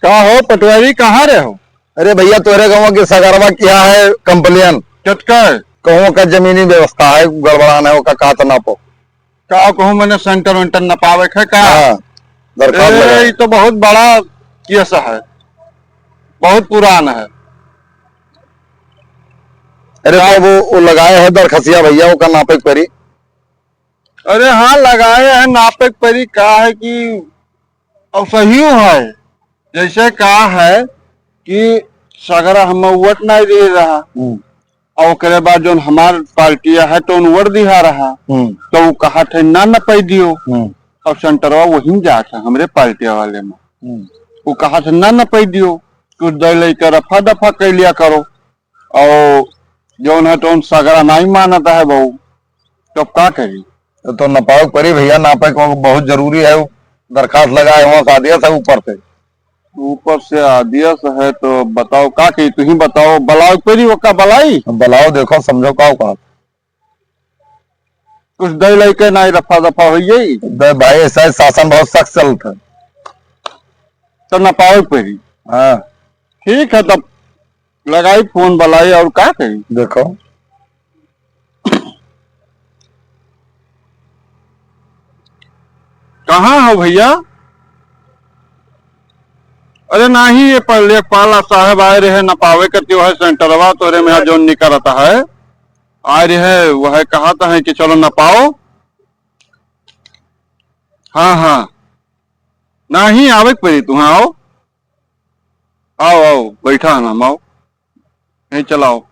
का हो पटवारी, कहाँ रहे हो? अरे भैया तोरे गाँव के सगरवा किया है कंप्लेन। चटका कहूँ का जमीनी व्यवस्था है गड़बड़ाना हो का कहा तो नापो। का कहूँ मैंने सेंटर वेंटर न पावे है का? हाँ दरखास्त ये लगाए। तो बहुत बड़ा केस है, बहुत पुराना है। अरे तो वो लगाए है दरखसिया भैया वो का नापे परी। अरे हाँ लगाए हैं, नापे परी का है कि अब सही है। जैसे कहा है कि सगरा हम वोट नहीं दे रहा और ओकरे बाद जो हमार पार्टी है तो वोट दिहा रहा तो वो कहा थे ना न पै दियो और सेंटरवा वही जा था हमरे पार्टी वाले में। वो कहा था ना न पै दियो, कुछ दे लेकर रफा दफा कर लिया करो और जो है तो सगरा नहीं मानता है बहू, तो क्या करी? तो नपाओ परी भैया, नापे को बहुत जरूरी है। दरखास्त लगाए वहां से आदेश है ऊपर से आदेश है तो बताओ का कही, तू ही बताओ। बलाओ परी वो का बलाई बलाओ देखो समझो का कुछ दे लेके नहीं रफा दफा हो गई भाई। ऐसा शासन बहुत सख्त चलता है तो नपाओ परी। हाँ ठीक है तब लगाई फोन बलाई और क्या कही देखो। कहाँ हो भैया? अरे नहीं, ये पहले पाला साहब आए रहे नपावे करते है सेंटरवा तोरे में जो निकलता है आए रहे, वह कहता है कि चलो नपाओ। हाँ हाँ नहीं आवे पड़ी, तुम आओ आओ आओ बैठा है ना, आओ नहीं चलाओ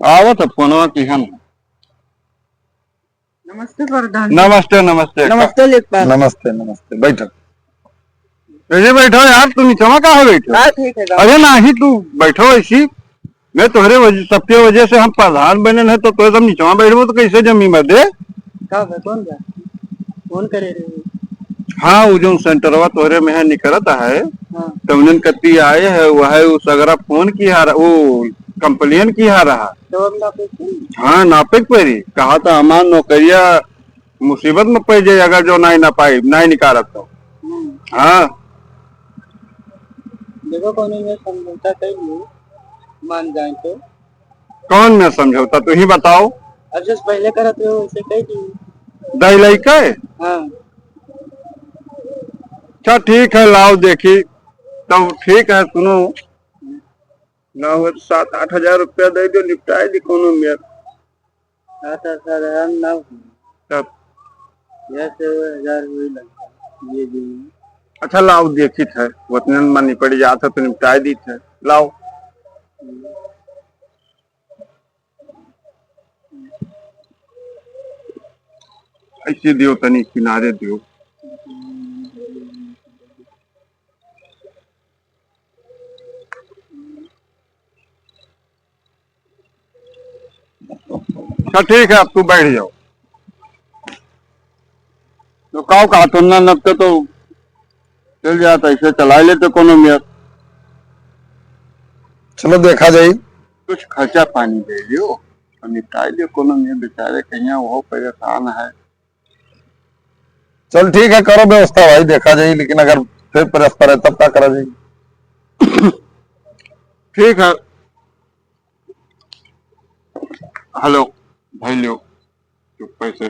आओ तो फोनवा की है ना। नमस्ते प्रधान। नमस्ते नमस्ते नमस्ते लेखपाल। नमस्ते नमस्ते बैठो। ऐसे बैठो यार, तुम नीचे कहाँ बैठो? हाँ ठीक है। अरे नहीं तू बैठो ऐसी, मैं तुम्हारे वजह सबके वजह से हम प्रधान बने हैं तो सब नीचे बैठो तो कैसे जमी में दे? कौन जा फोन करे रहे? हाँ वो जो सेंटरवा तोहरे में है निकलता है हाँ तो उन्हें कत्ती आए है वह उस अगर फोन की हारा वो कंप्लेन की हा रहा। तो हम नापे हाँ नापे परी कहा था हमार नौकरिया मुसीबत में पड़ जाए अगर जो नहीं ना पाई नहीं निकालत तो। हाँ देखो कौन में समझौता करिए, मान जाए तो। कौन में समझौता तू ही बताओ। अब जैसे पहले करते हो वैसे कह दी दही लई के। हाँ अच्छा ठीक है लाओ देखी तब ठीक है सुनो ना हो 7-8 हजार रुपया दे दो निपटाए दी कोनो में। सर हम ना तब जैसे 1000 हुई लगता ये भी। अच्छा लाओ देखी थे उतने में निपट जाता तो निपटाए दी थे लाओ। ऐसे दियो तनी किनारे दियो। अच्छा ठीक है अब तू बैठ जाओ। तो काव का तो ना नपते तो चल जाता ऐसे चला लेते कोनो में। चलो देखा जाए। कुछ खर्चा पानी दे लियो और निपटाए लियो कोनो में, बेचारे कहीं वो परेशान है। चल ठीक है करो व्यवस्था भाई, देखा जाए। लेकिन अगर फिर परस्पर है तब क्या करा जाए। ठीक है हेलो भाई लियो चुप पैसे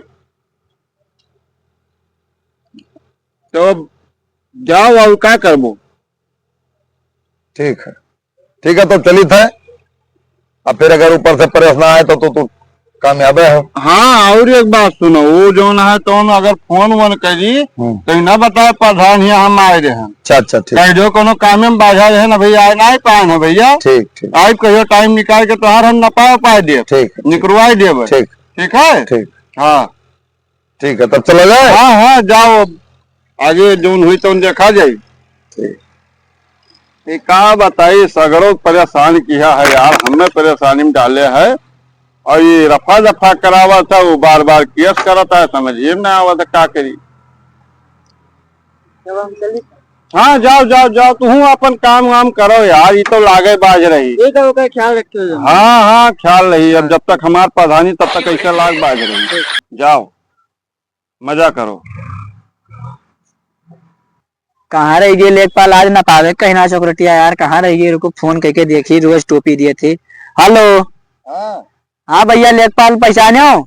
तो जाओ और क्या करबो। ठीक है तो चली थे। अब फिर अगर ऊपर से परेश ना आए तो तू कामयाब हो। हाँ और एक बात सुनो, वो जो है तो अगर फोन वोन करी तो ना बताए प्रधान ही हम आए रहे हैं। अच्छा ठीक कह जो कोनो काम में बाधा रहे ना भैया आए ना पाए ना भैया। ठीक आए कहियो टाइम निकाल के तोहार हम न पाए दे ठीक निकलवाई देव। ठीक है ठीक हाँ ठीक है तब चला जाए। हाँ हाँ जाओ आगे जो हुई तो देखा जाये। ठीक का बताइए सगरों परेशान किया है यार, हमें परेशानी में डाले है और ये रफा दफा करावा था वो बार बार केस कराता है, समझिए ना आवा था क्या करी। जब हम चली हाँ जाओ जाओ जाओ तू अपन काम वाम करो यार, ये तो लागे बाज रही। एक का ख्याल रखियो। हाँ हाँ ख्याल रही, अब जब तक हमार प्रधानी तब तक ऐसे लाग बाज रही। जाओ मजा करो। कहाँ रह गई लेखपाल, आज ना पावे कहीं ना चौकरटिया यार, कहाँ रह गई? रुको फोन करके देखी, रोज टोपी दिए थे। हेलो। हाँ हाँ भैया लेखपाल पहचाने हो?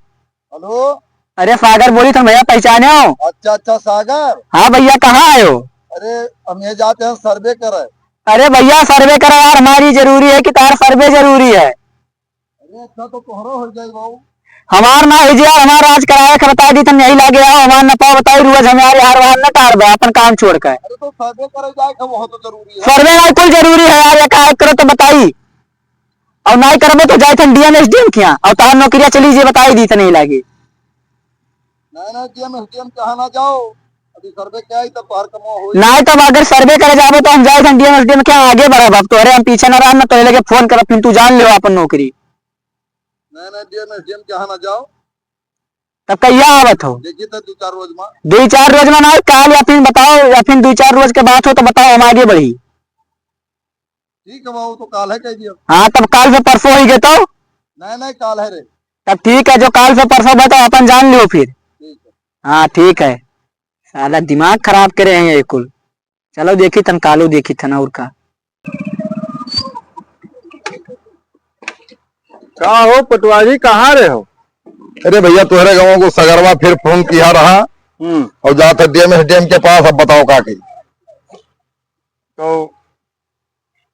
हेलो। अरे सागर बोली था भैया, पहचाने हो? अच्छा अच्छा सागर। हाँ भैया कहाँ आए हो? अरे हम ये जाते हैं सर्वे कर। अरे भैया सर्वे करो यार, हमारी जरूरी है कि तार सर्वे जरूरी है। अरे अच्छा तो तुम्हारा हो जाए बाबू। हमार ना हो यार, हमारा आज कराया के बता दी तुम यही लागे आओ, हमार न पाओ बताई रोज हमारे हर बार न टार दो अपन काम छोड़ कर। अरे तो सर्वे करे जाए का बहुत जरूरी है। सर्वे ना कुल जरूरी है यार, एक करो तो बताई, और नहीं करबो तो जाए थे डीएम एसडीएम किया, और तार नौकरिया चली जे बताई दी तो नहीं लागी। ना डीएम एसडीएम कहा ना जाओ, अभी सर्वे क्या है तब तो हर कमो हो। नहीं तो अगर सर्वे करे जाबो तो हम जाए थे डीएम एसडीएम क्या आगे बढ़ब, अब तोरे हम पीछे न रह न तो लगे फोन कर फिर तू जान ले अपन नौकरी। ना डीएम एसडीएम कहा ना जाओ, तब कहिया आवत हो? देखिए तो 2-4 रोज में। 2-4 रोज में ना काल, या फिर बताओ, या फिर 2-4 रोज के बाद हो तो बताओ, हम आगे बढ़ी। ठीक है बाबू, तो काल है कह दियो। हाँ तब काल से परसों ही गए तो। नहीं काल है रे। तब ठीक है, जो काल से परसों बताओ अपन जान लियो फिर। ठीक है। हाँ ठीक है। साला दिमाग खराब करे हैं ये कुल। चलो देखी तन कालू देखी था ना, और का हो पटवारी, कहाँ रहे हो? अरे भैया तुम्हारे गाँव को सगरवा फिर फोन किया रहा और जाते डीएम एसडीएम के पास, अब बताओ का की। तो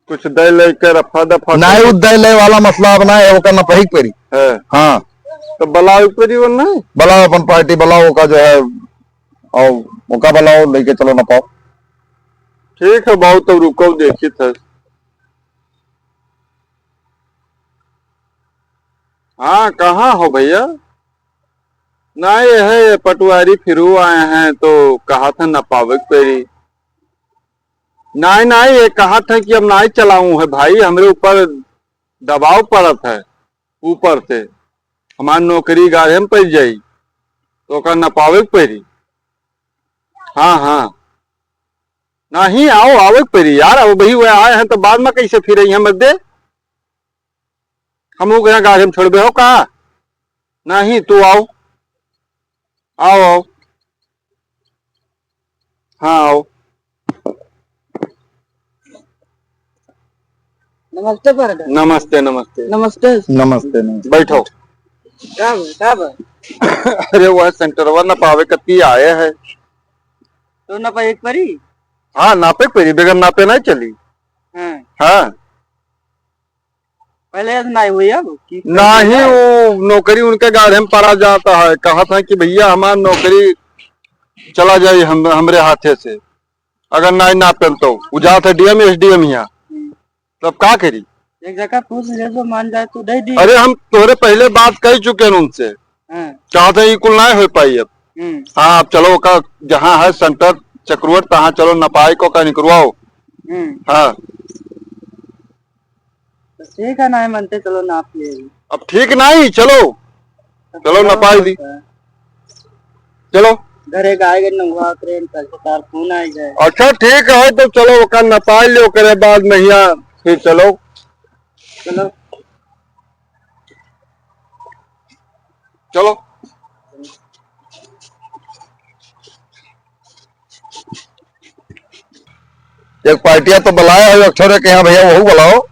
कुछ दे लेकर रफा दफा नहीं उदय ले वाला मसला अब ना है, वो करना पही पड़ी है। हाँ तो बुलाओ ऊपरी वो नहीं बुलाओ अपन पार्टी बुलाओ का जो है, और मौका बुलाओ लेके चलो ना पाओ। ठीक है बहुत, तो रुको देखी था। हाँ कहाँ हो भैया? नहीं है पटवारी फिरू आए हैं तो कहा था न पावे पेरी। नहीं नहीं, ये कहा था कि अब नहीं चलाऊं है भाई, हमरे ऊपर दबाव पड़त है ऊपर से, हमारी नौकरी गाढ़े में पड़ जाई तो का न पावे पेरी। हाँ हाँ नहीं, आओ आवे पेरी यार, अब भाई वो आए हैं तो बाद में कैसे फिर यहाँ मत दे, हम लोग यहाँ गाढ़े में छोड़बे हो कहा? नहीं तू आओ आओ आओ। हाँ आओ। नमस्ते पर नमस्ते नमस्ते नमस्ते नमस्ते नमस्ते। बैठो। अरे वह सेंटरवा न पावे कत्ती आए है तो ना पाए एक परी। हाँ नापे पेरी, बेगर नापे नहीं चली। हाँ पहले नहीं हुई अब नहीं, वो नौकरी उनके गाढ़े में पड़ा जाता है, कहा था कि भैया हमारी नौकरी चला जाए हमरे हाथे से, अगर नहीं नापे तो उजा थे डीएम एसडीएम यहाँ, तब का करी? एक जगह पूछ ले जो मान जाए तो दे दी। अरे हम तोरे पहले बात कह चुके हैं उनसे, कहा था ये कुल नहीं हो पाई अब। हाँ अब चलो का जहाँ है सेंटर चक्रवट तहाँ चलो नपाई को का निकलवाओ। हाँ ठीक है, ना मनते चलो नाप ले। अब ठीक नहीं, चलो चलो नपाई दी, चलो घरे गाय नंगवा ट्रेन का तार फोन आ जाए। अच्छा ठीक है, तो चलो ओका नपाई लो, करे बाद में यहाँ फिर चलो। चलो चलो एक पार्टियां तो बुलाया है अक्षर के यहाँ, भैया वही बुलाओ।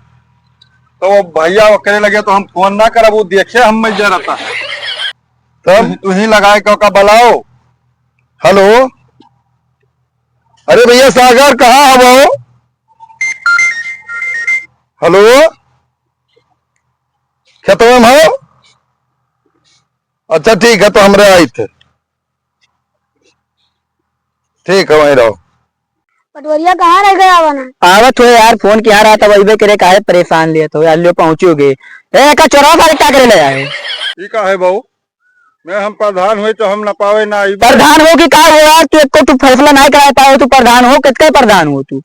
तो वो भैया वो कहने लगे तो हम फोन ना कर, वो देखे हम में जा रहता तब तू ही लगाए का बुलाओ। हेलो। अरे भैया सागर कहाँ है वो? हेलो खेतवा में हो? अच्छा ठीक है, तो हमरे आई थे, ठीक है वहीं रहो। पटवरिया कहाँ रह गया वना? आवत हो यार, फोन किया रहा था वही करे काहे परेशान लिए तो यार, लो पहुंचोगे ए का चोरा वाले क्या करे ले आए? ठीक है बहू, मैं हम प्रधान हुए तो हम न पावे ना आई। प्रधान हो कि का हो यार, तू एको तू फैसला नहीं करा पाओ, तू प्रधान हो कितने प्रधान हो तू?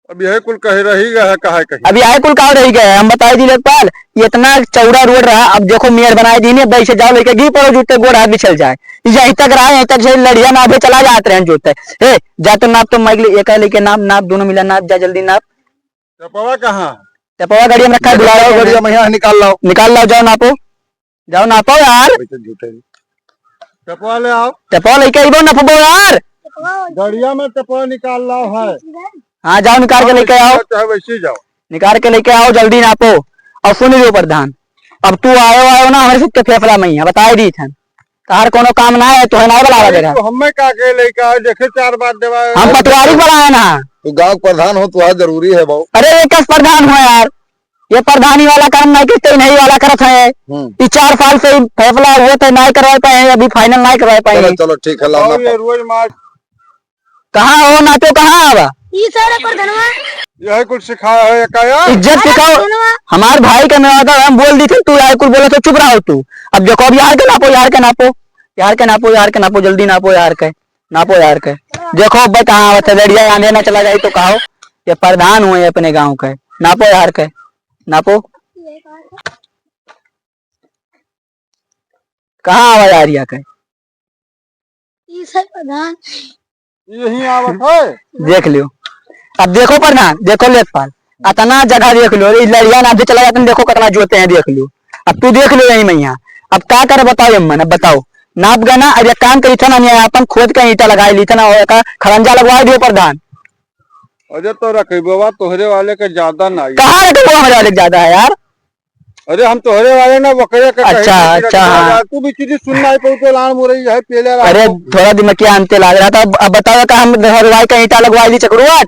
अब यही कुल कह रही है कहा कहीं। अभी आए कुल कहा रही गए, हम बताए दी लेखपाल इतना चौड़ा रोड रहा, अब देखो मेयर बनाए दी नहीं, अब से जाओ लेके घी पड़ो जूते गोड़ हाथ भी चल जाए, यहीं तक रहा, यहीं तक से लड़िया नापे चला जाते रहे जूते। ए जा तो नाप, तो माइक एक लेके नाप दोनों मिला नाप, जा जल्दी नाप। टपवा कहाँ? टपवा गाड़ी में रखा, बुलाओ बढ़िया मैं यहाँ निकाल लाओ, जाओ नापो, जाओ नापो यार, टपवा ले आओ। टपवा लेके आइबो नपबो यार। टिपवाओ। गड़िया में टपवा निकाल रहा है। हाँ जाओ निकाल के लेके आओ, चाहे वैसे ही जाओ। निकाल के लेके आओ जल्दी नापो। और सुन लियो प्रधान, अब तू आयो ना हमारे सबके फेफड़ा में ही है, बताए दी थन तार कोनो काम ना है तो है ना बुलावा दे रहा। तो हमें का के लेके आए, देखे 4 बार देवा। हम पटवारी बुलाए ना। तो गांव प्रधान हो तो आज जरूरी है बहु। अरे ये किस प्रधान हो यार, ये प्रधानी वाला काम नहीं करते, नहीं वाला करत है। ये 4 साल से फैसला हुआ तो नहीं करवा पाए, अभी फाइनल नहीं करवा पाए। चलो चलो ठीक है, लाओ ये रोज मार कहाँ हो नाटो, कहाँ आवा ये सारे प्रधानवा यही कुछ सिखाया है का यार। इज्जत सिखाओ। हमारे भाई का मैं आता हम बोल दी थी, तू यार कुछ बोले तो चुप रहो तू। अब देखो अब यार के नापो, यार के नापो, यार के नापो, यार के नापो, जल्दी नापो यार के, नापो यार के। देखो अब कहाँ आवत है, लड़िया आंधे ना चला जाए तो कहो ये प्रधान हुए अपने गाँव के। नापो यार के, नापो। कहाँ आवा यार या के, ये सारे प्रधान यही आवत है। देख लियो। अब देखो प्रधान, देखो लेखपाल, अतना जगह देख लो, लड़िया नाप चला जाते देखो कितना जोते हैं, देख लो। अब तू देख लो यही मैया, अब क्या करे बताओ अम्मा, अब बताओ। नाप गए ना, अब एक काम करी था ना, अपन खोद के ईटा लगाई ली था ना, और खरंजा लगवा दियो प्रधान। अरे तो रकेबवा तोहरे वाले के ज्यादा नहीं। कहाँ रखे हमारे वाले ज्यादा है यार। अरे हम तोहरे वाले ना बकरे के अच्छा, अच्छा, हाँ। तू भी चीज सुनना है तो लान मुरई है पेले। अरे थोड़ा दिमाग क्या अंते लग रहा था। अब बताओ का हम हरवाई का ईटा लगवा ली चक्रुआट।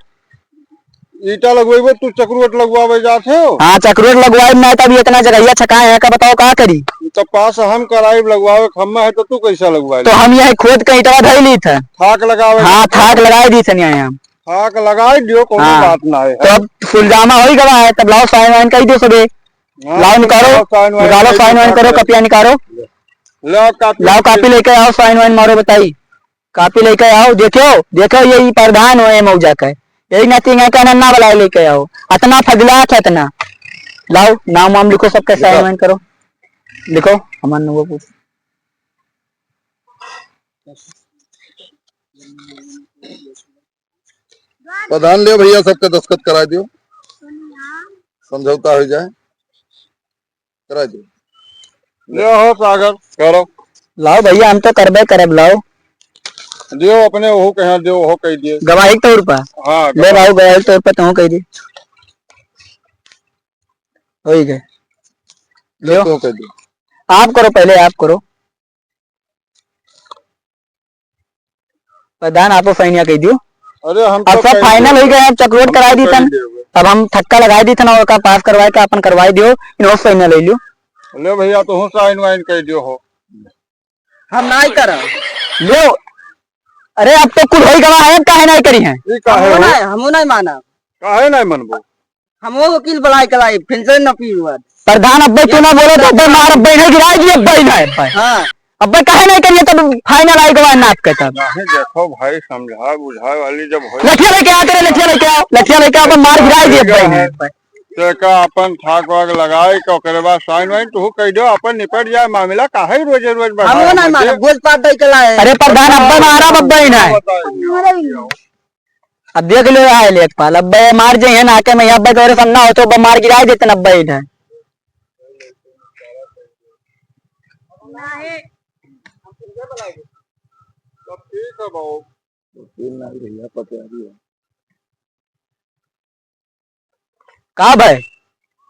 ईटा लगवेबो तू चक्रुआट लगवावे जाते हो। हाँ चक्रुआट लगवाए नहीं, तभी इतना जगह छकाए है का, बताओ क्या करी। तो पास हम कराई लगवावे खम्मा है तो तू कैसा लगवाए। तो हम यहाँ खोद के ईटा धई ली था। थाक लगावे। हाँ थाक लगाई दी थी यहाँ हम। थाक लगाई दियो, कोई हाँ। बात ना है। तो अब फुलजामा हो ही गवा है, तब लाओ साइन वाइन कर दो सबे। लाओ निकालो, निकालो साइन वाइन करो, कपिया निकालो, लाओ कापी लेके आओ, साइन वाइन मारो, बताई कापी लेके आओ। देखो देखो यही प्रधान हो मौजा का, यही नथिंग है का नन्ना वाला लेके आओ। इतना फजला है इतना। लाओ नाम वाम लिखो, सबके साइन वाइन करो, लिखो हमारे वो पूछ। प्रधान ले भैया, सबके दस्तखत करा दियो, समझौता हो जाए, करा दियो। ले हो सागर करो। लाओ भैया, हम तो करबे करब, लाओ दियो अपने वो कह दियो, वो कह दिए गवाही तौर पर। हाँ ले लाओ गवाही तौर पर, तो कह दी हो गए। ले तो कह दियो, आप करो पहले, आप करो प्रधान, आपको फाइनिया कह दियो। अरे हम अब सब फाइनल हो गए, अब चक्रोट कराई दी थन, अब हम थक्का लगाई दी थन और का पास करवाए का अपन करवाई दियो, इन फाइनल ले लियो। ले भैया तो साइन वाइन कह दियो हो। हम नहीं करा लो। अरे अब तो कुल हो गवा है, काहे नहीं करी है। ई काहे हो? हमो नहीं माना, काहे नहीं मनबो। हमो वकील बुलाई कराई, फिर से न पी हुआ प्रधान। अब तू ना बोलो तो अब मार अब नहीं गिराई दी, अब नहीं हां अब काहे नहीं करिए, तब फाइनल आई गवा नाप के। तब नहीं देखो भाई, समझा बुझाए वाली जब हो लठिया लेके आ, करे लठिया लेके आओ, लठिया लेके आओ, अपन मार गिराई दी अब तो का अपन थाक वाग लगाए के ओकरे बाद साइन वाइन तू कह दो, अपन निपट जाए मामला। काहे रोज रोज हमो नहीं माना, बोझ पाट दई के लाए। अरे प्रधान अब मारा बब्बा ही नहीं। अब देख लो आए लेखपाल, अब मार जे है ना के मैं अब तोरे सन्ना हो तो अब मार गिराई देते न बैठ है। ठीक है बाबू। भैया पटवारी है। का भाई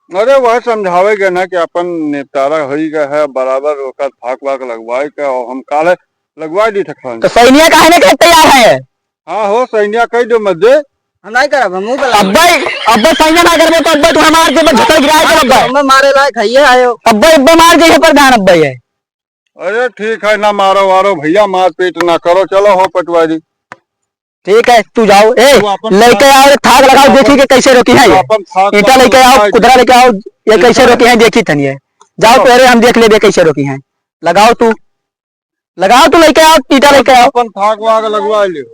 अरे वह समझावेगा ना कि अपन निपटारा हो ही गया है बराबर, ओकर थाक वाक लगवाए के, और हम काले लगवा दी थे खान। तो सैनिया काहे ने के तैयार है। हाँ हो सैनिया कह दो मत दे। हम नहीं करब, हम अब सैनिया ना करबे तो अब तू हमार के झटल गिराए के अब हम मारे लायक है आयो। अब मार जे प्रधान अब है। अरे ठीक है ना मारो वारो भैया, मार पीट ना करो। चलो हो पटवारी, ठीक है तू जाओ। ए लेके आओ, थाक लगाओ, देखी के कैसे रोकी है ये। ईटा लेके आओ, कुदरा लेके आओ, ये कैसे रोकी है देखी तन ये। जाओ पहले हम देख ले कैसे रोकी है। लगाओ तू, लगाओ तू, लेके आओ ईटा लेके आओ। अपन थाक वाग लगवा लियो।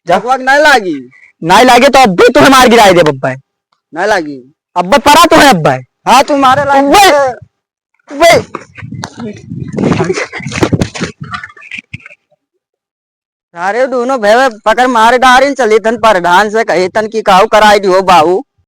जगवाग नहीं लागी, नहीं लागे तो अब तू मार गिराए दे बब्बा, नहीं लागी अब परा तो है अब्बा। हाँ तू मारे लायक सारे दोनों भेवे पकड़ मारे डारिन चली तन प्रधान से कही तन की काऊ कराई दियो बाबू।